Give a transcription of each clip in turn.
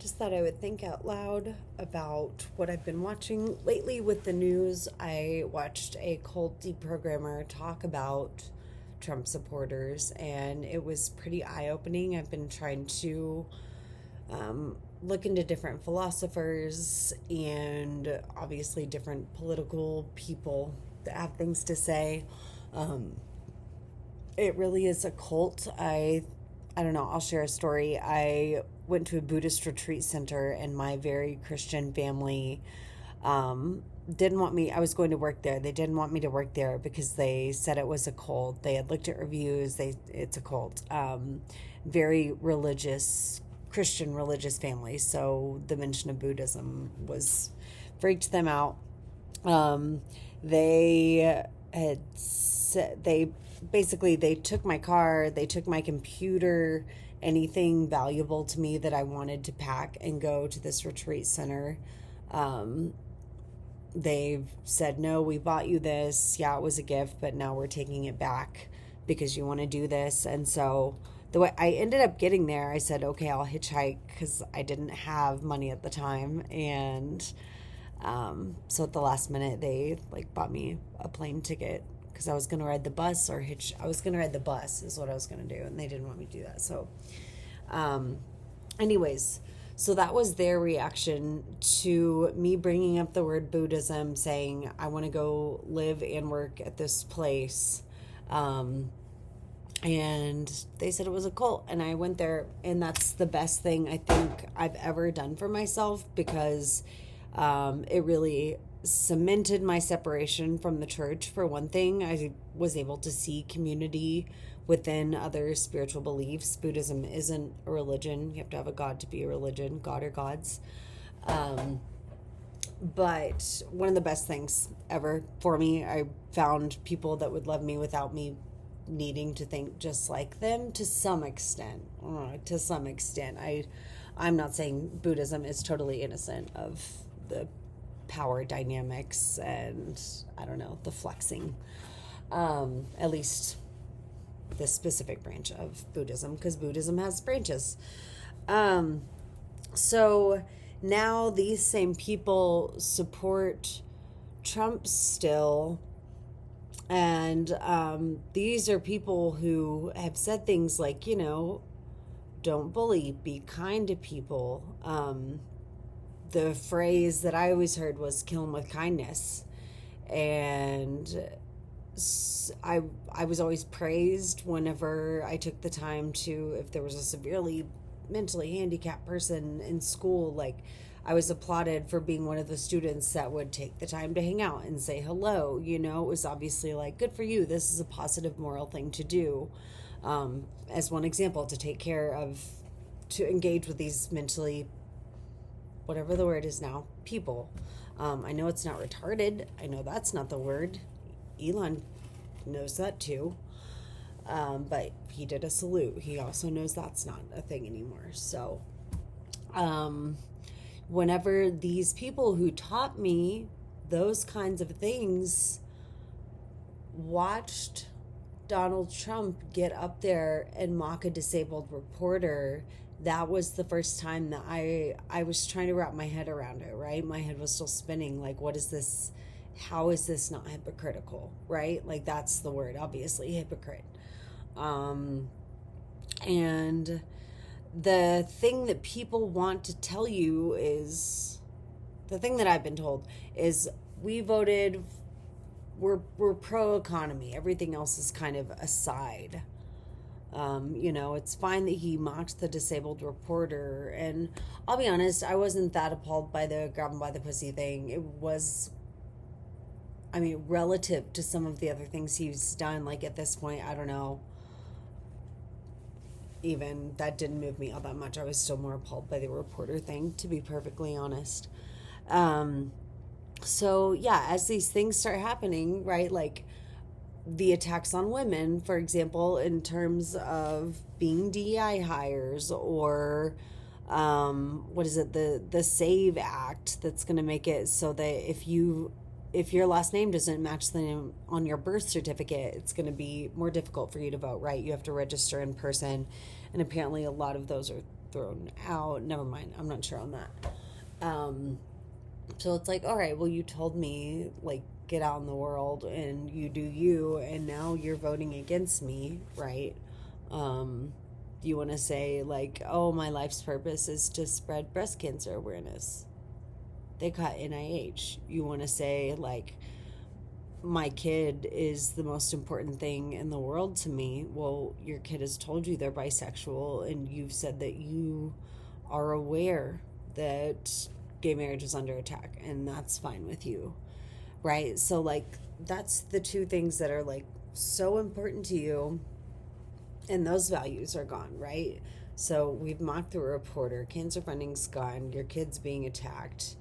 Just thought I would think out loud about what I've been watching lately with the news. I watched a cult deprogrammer talk about Trump supporters, and it was pretty eye opening. I've been trying to look into different philosophers and obviously different political people that have things to say. Um, it really is a cult. I don't know, I'll share a story. I went to a Buddhist retreat center, and my very Christian family didn't want me. I was going to work there. They didn't want me to work there because they said it was a cult. They had looked at reviews. It's a cult. Very religious, Christian religious family. So the mention of Buddhism was freaked them out. Um, they had said they took my car, they took my computer, anything valuable to me that I wanted to pack and go to this retreat center. Um, they've said, no, we bought you this. Yeah, it was a gift, but now we're taking it back because you want to do this. And so the way I ended up getting there, I said, okay, I'll hitchhike because I didn't have money at the time. And so at the last minute, they like bought me a plane ticket because I was going to ride the bus or hitch. I was going to ride the bus is what I was going to do. And they didn't want me to do that. So, um, anyways, so that was their reaction to me bringing up the word Buddhism, saying, I want to go live and work at this place. Um, and they said it was a cult. And I went there, and that's the best thing I think I've ever done for myself because it really cemented my separation from the church. For one thing, I was able to see community within other spiritual beliefs. Buddhism isn't a religion. You have to have a god to be a religion, god or gods. Um, but one of the best things ever for me, I found people that would love me without me needing to think just like them to some extent. To some extent. I'm not saying Buddhism is totally innocent of the power dynamics and I don't know, the flexing. At least this specific branch of Buddhism, because Buddhism has branches. So now these same people support Trump still. And these are people who have said things like, don't bully, be kind to people. The phrase that I always heard was kill them with kindness. And I was always praised whenever I took the time to, if there was a severely mentally handicapped person in school, like I was applauded for being one of the students that would take the time to hang out and say hello. It was obviously like, good for you. This is a positive moral thing to do. As one example, to engage with these mentally, whatever the word is now, people. I know it's not retarded. I know that's not the word. Elon knows that too. But he did a salute. He also knows that's not a thing anymore. So, whenever these people who taught me those kinds of things watched Donald Trump get up there and mock a disabled reporter, that was the first time that I was trying to wrap my head around it, right? My head was still spinning. Like, what is this? How is this not hypocritical, right? Like, that's the word, obviously, hypocrite. And the thing that people want to tell you is, the thing that I've been told is, we're pro economy. Everything else is kind of aside. It's fine that he mocked the disabled reporter. And I'll be honest, I wasn't that appalled by the grab him by the pussy thing. It was, relative to some of the other things he's done, like at this point, I don't know. Even that didn't move me all that much. I was still more appalled by the reporter thing, to be perfectly honest. So, yeah, as these things start happening, right, like the attacks on women, for example, in terms of being DEI hires or what is it, the SAVE Act that's going to make it so that if your last name doesn't match the name on your birth certificate, it's going to be more difficult for you to vote, right? You have to register in person, and apparently a lot of those are thrown out. Never mind. I'm not sure on that. So it's like, all right, well, you told me, like, get out in the world and you do you, and now you're voting against me, right? You want to say, like, oh, my life's purpose is to spread breast cancer awareness. They got NIH. You want to say, like, my kid is the most important thing in the world to me. Well, your kid has told you they're bisexual, and you've said that you are aware that gay marriage is under attack, and that's fine with you, right? So, like, that's the two things that are, like, so important to you, and those values are gone, right? So we've mocked through a reporter, cancer funding's gone, your kid's being attacked.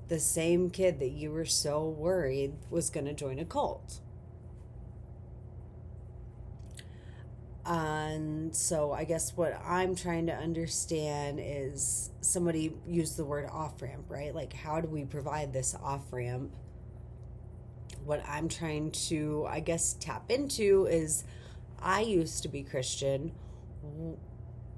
The same kid that you were so worried was going to join a cult. And so I guess what I'm trying to understand is, somebody used the word off-ramp, right? Like, how do we provide this off-ramp? What I'm trying to, I guess, tap into is, I used to be Christian,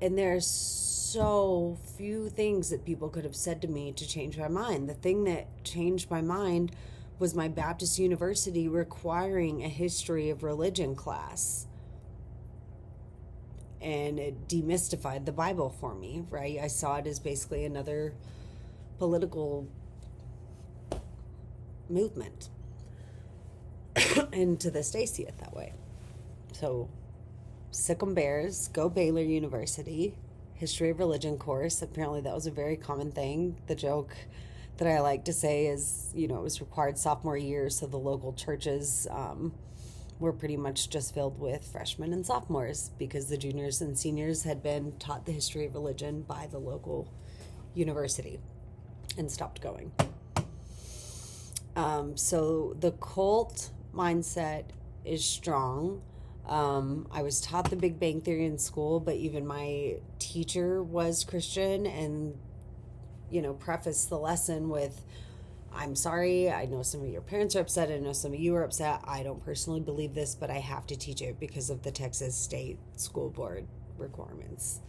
and there's so few things that people could have said to me to change my mind. The thing that changed my mind was my Baptist University requiring a history of religion class. And it demystified the Bible for me, right? I saw it as basically another political movement. And to this day, see it that way. So, sick 'em bears, go Baylor University, history of religion course. Apparently that was a very common thing. The joke that I like to say is, it was required sophomore year, so the local churches were pretty much just filled with freshmen and sophomores, because the juniors and seniors had been taught the history of religion by the local university and stopped going. So the cult mindset is strong. I was taught the Big Bang Theory in school, but even my teacher was Christian, and, prefaced the lesson with, I'm sorry, I know some of your parents are upset, I know some of you are upset, I don't personally believe this, but I have to teach it because of the Texas State School Board requirements,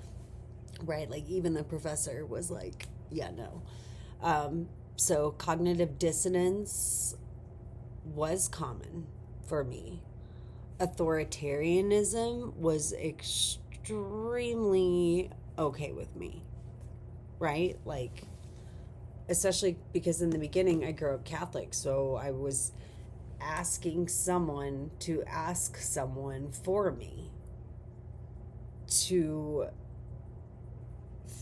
right? Like, even the professor was like, yeah, no. So cognitive dissonance was common for me. Authoritarianism was extremely okay with me, right? Like, especially because in the beginning I grew up Catholic, so I was asking someone to ask someone for me to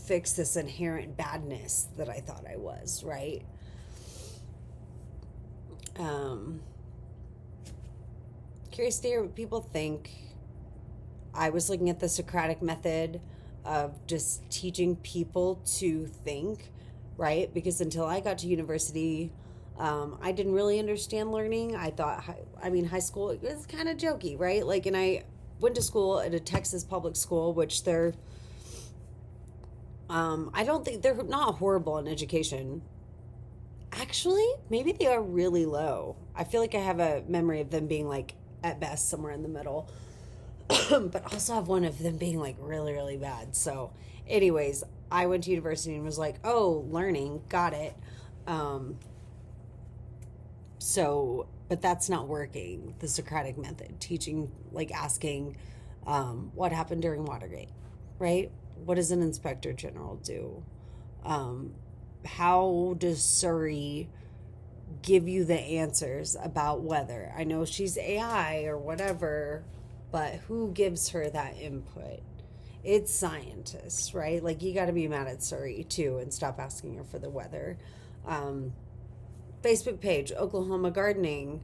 fix this inherent badness that I thought I was, right? Curious to hear what people think. I was looking at the Socratic method of just teaching people to think, right? Because until I got to university, I didn't really understand learning. I thought, high school, it was kind of jokey, right? Like, and I went to school at a Texas public school, which they're, I don't think, they're not horrible in education. Actually, maybe they are really low. I feel like I have a memory of them being, like, at best somewhere in the middle. But also have one of them being, like, really, really bad. So, anyways, I went to university and was like, oh, learning, got it. But that's not working, the Socratic method. Teaching, like, asking, what happened during Watergate, right? What does an inspector general do? How does Surrey give you the answers about weather? I know she's AI or whatever, but who gives her that input? It's scientists, right? Like, you got to be mad at Surrey too and stop asking her for the weather. Facebook page, Oklahoma gardening.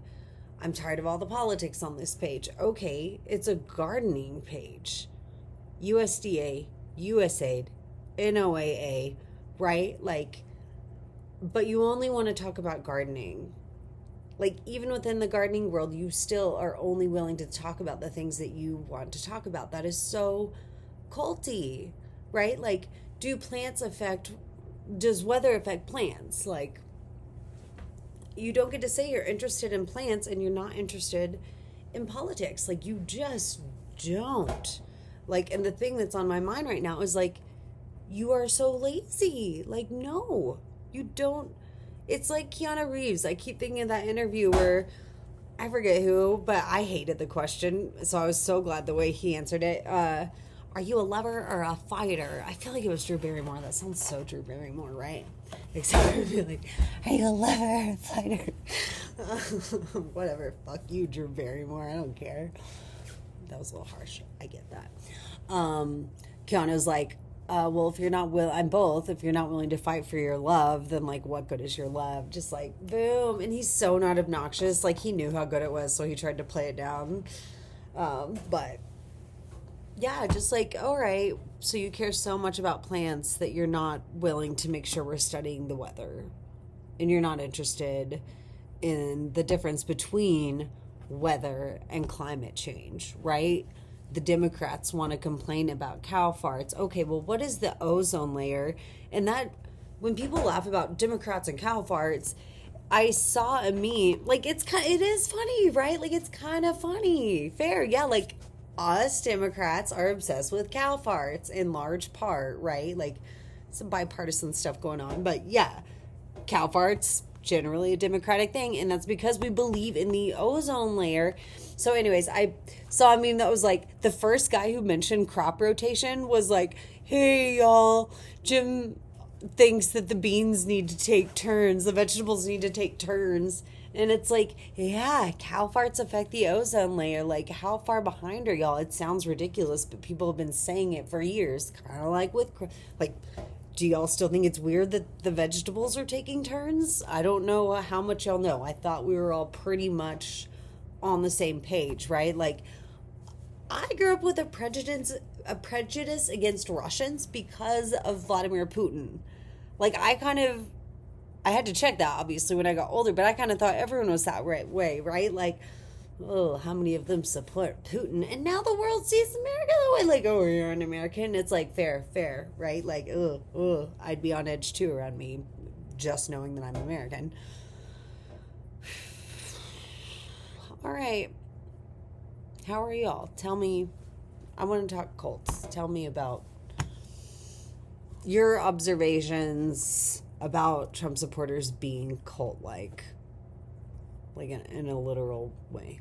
I'm tired of all the politics on this page. Okay, it's a gardening page. USDA, USAID, NOAA, right? Like, but you only want to talk about gardening. Like, even within the gardening world, you still are only willing to talk about the things that you want to talk about. That is so culty, right? Like, does weather affect plants? Like, you don't get to say you're interested in plants and you're not interested in politics. Like, you just don't. Like, and the thing that's on my mind right now is, like, you are so lazy. Like, no, you don't. It's like Keanu Reeves. I keep thinking of that interview where I forget who, but I hated the question. So I was so glad the way he answered it. Are you a lover or a fighter? I feel like it was Drew Barrymore. That sounds so Drew Barrymore, right? Except for be like, are you a lover or a fighter? Whatever. Fuck you, Drew Barrymore. I don't care. That was a little harsh. I get that. Keanu's like, well, if you're not I'm both. If you're not willing to fight for your love, then like, what good is your love? Just like, boom. And he's so not obnoxious. Like, he knew how good it was, so he tried to play it down. But yeah, just like, all right, so you care so much about plants that you're not willing to make sure we're studying the weather, and you're not interested in the difference between weather and climate change, right? The Democrats want to complain about cow farts. Okay, well, what is the ozone layer? And that, when people laugh about Democrats and cow farts, I saw a meme. Like, it is funny, right? Like, it's kind of funny. Fair, yeah. Like, us Democrats are obsessed with cow farts in large part, right? Like, some bipartisan stuff going on, but yeah, cow farts generally a Democratic thing, and that's because we believe in the ozone layer. So anyways, I saw a meme that was like, the first guy who mentioned crop rotation was like, hey y'all, Jim thinks that the beans need to take turns, the vegetables need to take turns. And it's like, yeah, cow farts affect the ozone layer. Like, how far behind are y'all? It sounds ridiculous, but people have been saying it for years. Kind of like with, like, do y'all still think it's weird that the vegetables are taking turns? I don't know how much y'all know. I thought we were all pretty much on the same page, right? Like, I grew up with a prejudice against Russians because of Vladimir Putin. Like, I had to check that, obviously, when I got older, but I kind of thought everyone was that way, right? Like, oh, how many of them support Putin? And now the world sees America that way. Like, oh, you're an American? It's like, fair, right? Like, I'd be on edge too around me, just knowing that I'm American. All right. How are y'all? Tell me. I want to talk cults. Tell me about your observations about Trump supporters being cult-like in a literal way.